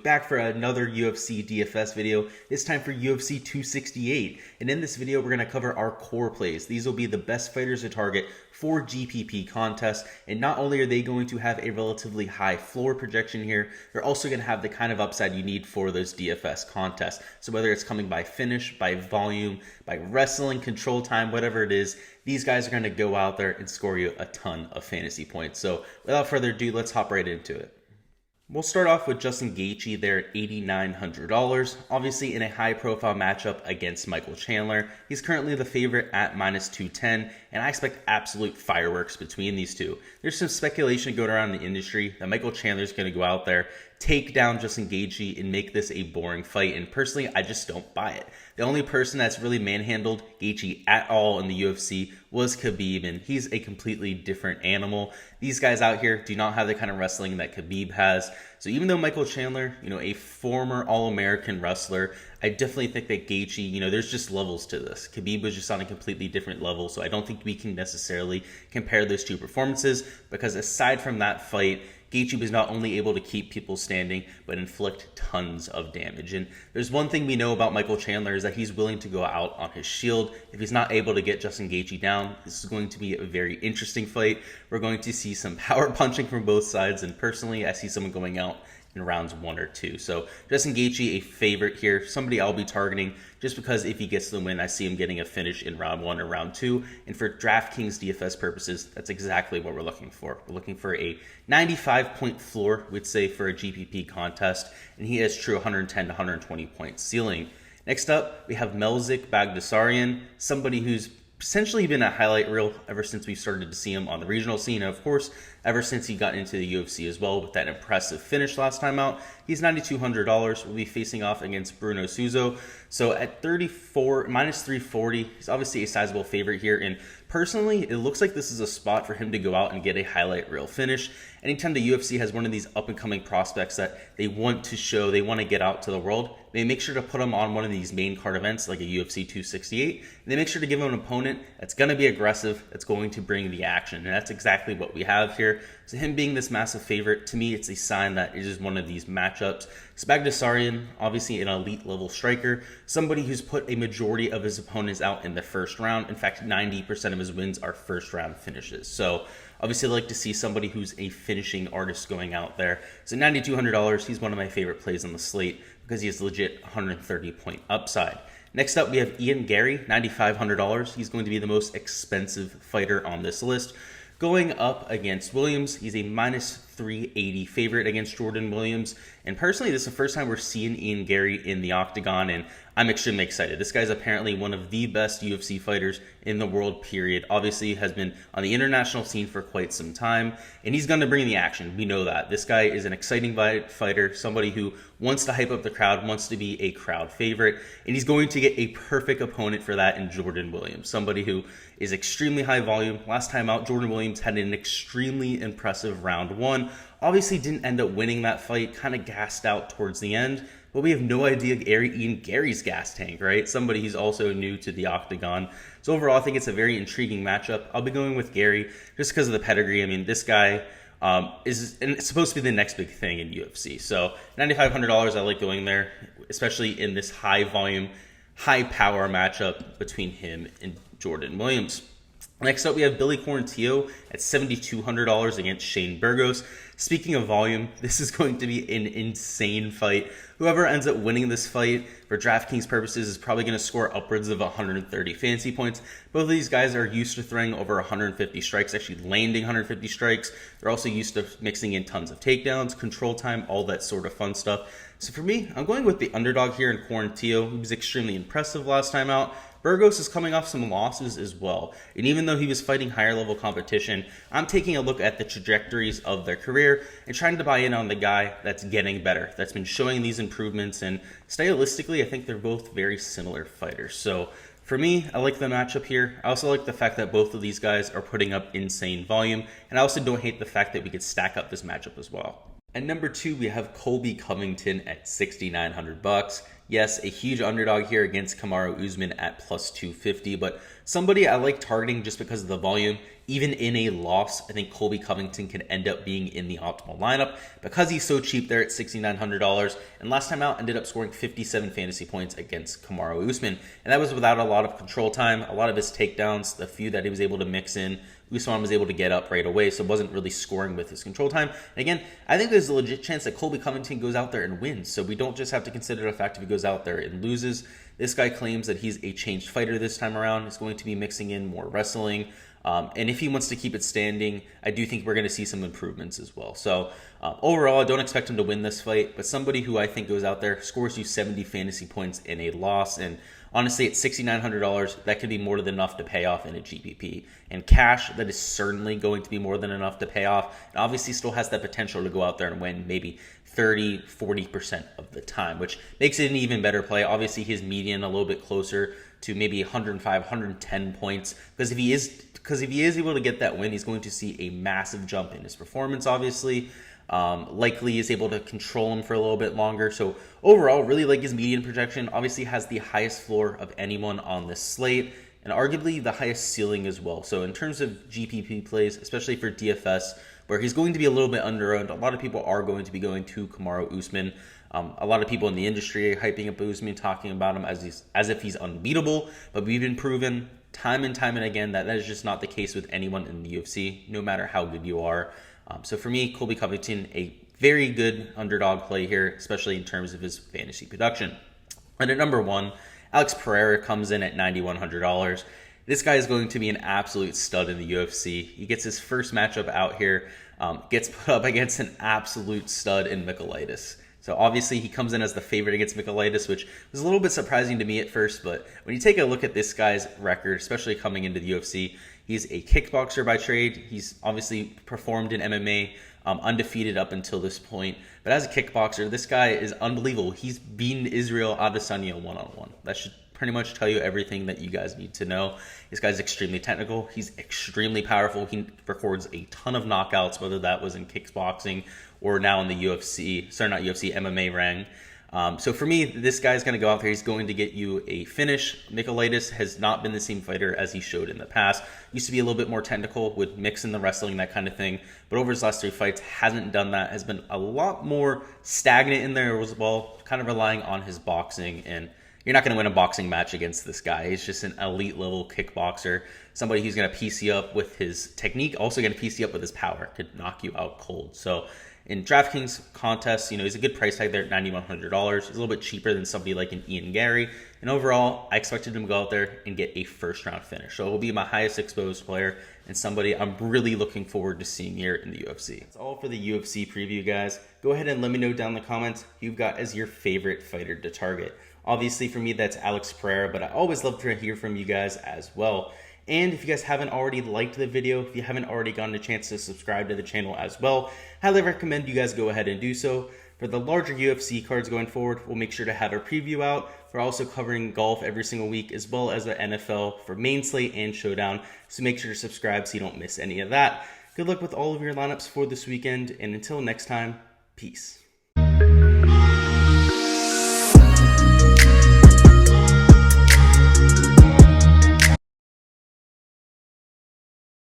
back for another UFC DFS video, this time for UFC 268. And in this video, we're going to cover our core plays. These will be the best fighters to target for GPP contests. And not only are they going to have a relatively high floor projection here, they're also going to have the kind of upside you need for those DFS contests. So whether it's coming by finish, by volume, by wrestling, control time, whatever it is, these guys are going to go out there and score you a ton of fantasy points. So without further ado, let's hop right into it. We'll start off with Justin Gaethje there at $8,900, obviously in a high-profile matchup against Michael Chandler. He's currently the favorite at -210, and I expect absolute fireworks between these two. There's some speculation going around in the industry that Michael Chandler's going to go out there, take down Justin Gaethje, and make this a boring fight, and personally, I just don't buy it. The only person that's really manhandled Gaethje at all in the UFC was Khabib, and he's a completely different animal. These guys out here do not have the kind of wrestling that Khabib has. So even though Michael Chandler, a former All-American wrestler, I definitely think that Gaethje, there's just levels to this. Khabib was just on a completely different level, so I don't think we can necessarily compare those two performances, because aside from that fight, Gaethje was not only able to keep people standing, but inflict tons of damage. And there's one thing we know about Michael Chandler is that he's willing to go out on his shield. If he's not able to get Justin Gaethje down, this is going to be a very interesting fight. We're going to see some power punching from both sides, and personally, I see someone going out in rounds 1 or 2. So Justin Gaethje, a favorite here, somebody I'll be targeting just because if he gets the win, I see him getting a finish in round 1 or round 2. And for Draftkings DFS purposes, that's exactly what we're looking for. We're looking for a 95-point floor, we'd say, for a GPP contest, and he has true 110 to 120 point ceiling. Next up, we have Melsik Baghdasaryan, somebody who's essentially been a highlight reel ever since we started to see him on the regional scene. And of course, ever since he got into the UFC as well with that impressive finish last time out. He's $9,200. We'll be facing off against Bruno Souza. So at 34, -340, he's obviously a sizable favorite here. And personally, it looks like this is a spot for him to go out and get a highlight reel finish. Anytime the UFC has one of these up-and-coming prospects that they want to show, they want to get out to the world, they make sure to put him on one of these main card events like a UFC 268. And they make sure to give him an opponent that's going to be aggressive, that's going to bring the action. And that's exactly what we have here. So him being this massive favorite, to me, it's a sign that it is one of these matchups. So Baghdasaryan, obviously an elite level striker, somebody who's put a majority of his opponents out in the first round. In fact, 90% of his wins are first round finishes. So obviously, I'd like to see somebody who's a finishing artist going out there. So $9,200, he's one of my favorite plays on the slate because he has legit 130-point upside. Next up, we have Garry, $9,500. He's going to be the most expensive fighter on this list. Going up against Williams, he's a -380 favorite against Jordan Williams. And personally, this is the first time we're seeing Garry in the octagon, and I'm extremely excited. This guy's apparently one of the best UFC fighters in the world, period. Obviously, has been on the international scene for quite some time, and he's going to bring the action. We know that. This guy is an exciting fighter, somebody who wants to hype up the crowd, wants to be a crowd favorite, and he's going to get a perfect opponent for that in Jordan Williams, somebody who is extremely high volume. Last time out, Jordan Williams had an extremely impressive round 1. Obviously didn't end up winning that fight, kind of gassed out towards the end, but we have no idea Garry's gas tank, right? Somebody who's also new to the octagon. So overall, I think it's a very intriguing matchup. I'll be going with Garry just because of the pedigree. I mean, this guy is supposed to be the next big thing in UFC. So $9,500, I like going there, especially in this high volume, high power matchup between him and Jordan Williams. Next up, we have Billy Quarantillo at $7,200 against Shane Burgos. Speaking of volume, this is going to be an insane fight. Whoever ends up winning this fight, for DraftKings purposes, is probably going to score upwards of 130 fantasy points. Both of these guys are used to throwing over 150 strikes, actually landing 150 strikes. They're also used to mixing in tons of takedowns, control time, all that sort of fun stuff. So for me, I'm going with the underdog here in Quarantillo. He was extremely impressive last time out. Burgos is coming off some losses as well. And even though he was fighting higher level competition, I'm taking a look at the trajectories of their career and trying to buy in on the guy that's getting better, that's been showing these improvements. And stylistically, I think they're both very similar fighters. So for me, I like the matchup here. I also like the fact that both of these guys are putting up insane volume. And I also don't hate the fact that we could stack up this matchup as well. At number 2, we have Colby Covington at $6,900. Yes, a huge underdog here against Kamaru Usman at +250, but somebody I like targeting just because of the volume. Even in a loss, I think Colby Covington can end up being in the optimal lineup because he's so cheap there at $6,900. And last time out, ended up scoring 57 fantasy points against Kamaru Usman. And that was without a lot of control time, a lot of his takedowns, the few that he was able to mix in. Usman was able to get up right away, so wasn't really scoring with his control time. And again, I think there's a legit chance that Colby Covington goes out there and wins. So we don't just have to consider the fact if he goes out there and loses. This guy claims that he's a changed fighter this time around. He's going to be mixing in more wrestling. And if he wants to keep it standing, I do think we're going to see some improvements as well. So overall, I don't expect him to win this fight, but somebody who I think goes out there, scores you 70 fantasy points in a loss. And honestly, at $6,900, that could be more than enough to pay off in a GPP. And cash, that is certainly going to be more than enough to pay off. And obviously still has that potential to go out there and win maybe 30, 40% of the time, which makes it an even better play. Obviously, his median a little bit closer to maybe 105, 110 points. Because if he is able to get that win, he's going to see a massive jump in his performance, obviously. Likely is able to control him for a little bit longer. So overall, really like his median projection. Obviously has the highest floor of anyone on this slate, and arguably the highest ceiling as well. So in terms of GPP plays, especially for DFS, where he's going to be a little bit under-owned, a lot of people are going to be going to Kamaru Usman. A lot of people in the industry are hyping up Usman, talking about him as if he's unbeatable, but we've been proven time and time and again that is just not the case with anyone in the UFC, no matter how good you are. So for me, Colby Covington, a very good underdog play here, especially in terms of his fantasy production. And at number one, Alex Pereira comes in at $9,100. This guy is going to be an absolute stud in the UFC. He gets his first matchup out here, gets put up against an absolute stud in Michailidis. So obviously he comes in as the favorite against Michailidis, which was a little bit surprising to me at first. But when you take a look at this guy's record, especially coming into the UFC, he's a kickboxer by trade. He's obviously performed in MMA, undefeated up until this point. But as a kickboxer, this guy is unbelievable. He's beaten Israel Adesanya one-on-one. That should pretty much tell you everything that you guys need to know. This guy's extremely technical. He's extremely powerful. He records a ton of knockouts, whether that was in kickboxing or now in the MMA ring. So for me, this guy's going to go out there. He's going to get you a finish. Michailidis has not been the same fighter as he showed in the past. Used to be a little bit more technical, would mix in the wrestling, that kind of thing. But over his last 3 fights, hasn't done that. Has been a lot more stagnant in there as well, kind of relying on his boxing. And you're not going to win a boxing match against this guy. He's just an elite level kickboxer. Somebody who's going to piece you up with his technique, also going to piece you up with his power. Could knock you out cold. So in Draftkings contests, he's a good price tag there at $9,100. He's a little bit cheaper than somebody like an Ian Garry. And overall, I expected him to go out there and get a first-round finish. So it will be my highest exposed player and somebody I'm really looking forward to seeing here in the UFC. That's all for the UFC preview, guys. Go ahead and let me know down in the comments who you've got as your favorite fighter to target. Obviously, for me, that's Alex Pereira, but I always love to hear from you guys as well. And if you guys haven't already liked the video, if you haven't already gotten a chance to subscribe to the channel as well, highly recommend you guys go ahead and do so. For the larger UFC cards going forward, we'll make sure to have our preview out. We're also covering golf every single week, as well as the NFL for main slate and showdown. So make sure to subscribe so you don't miss any of that. Good luck with all of your lineups for this weekend, and until next time, peace.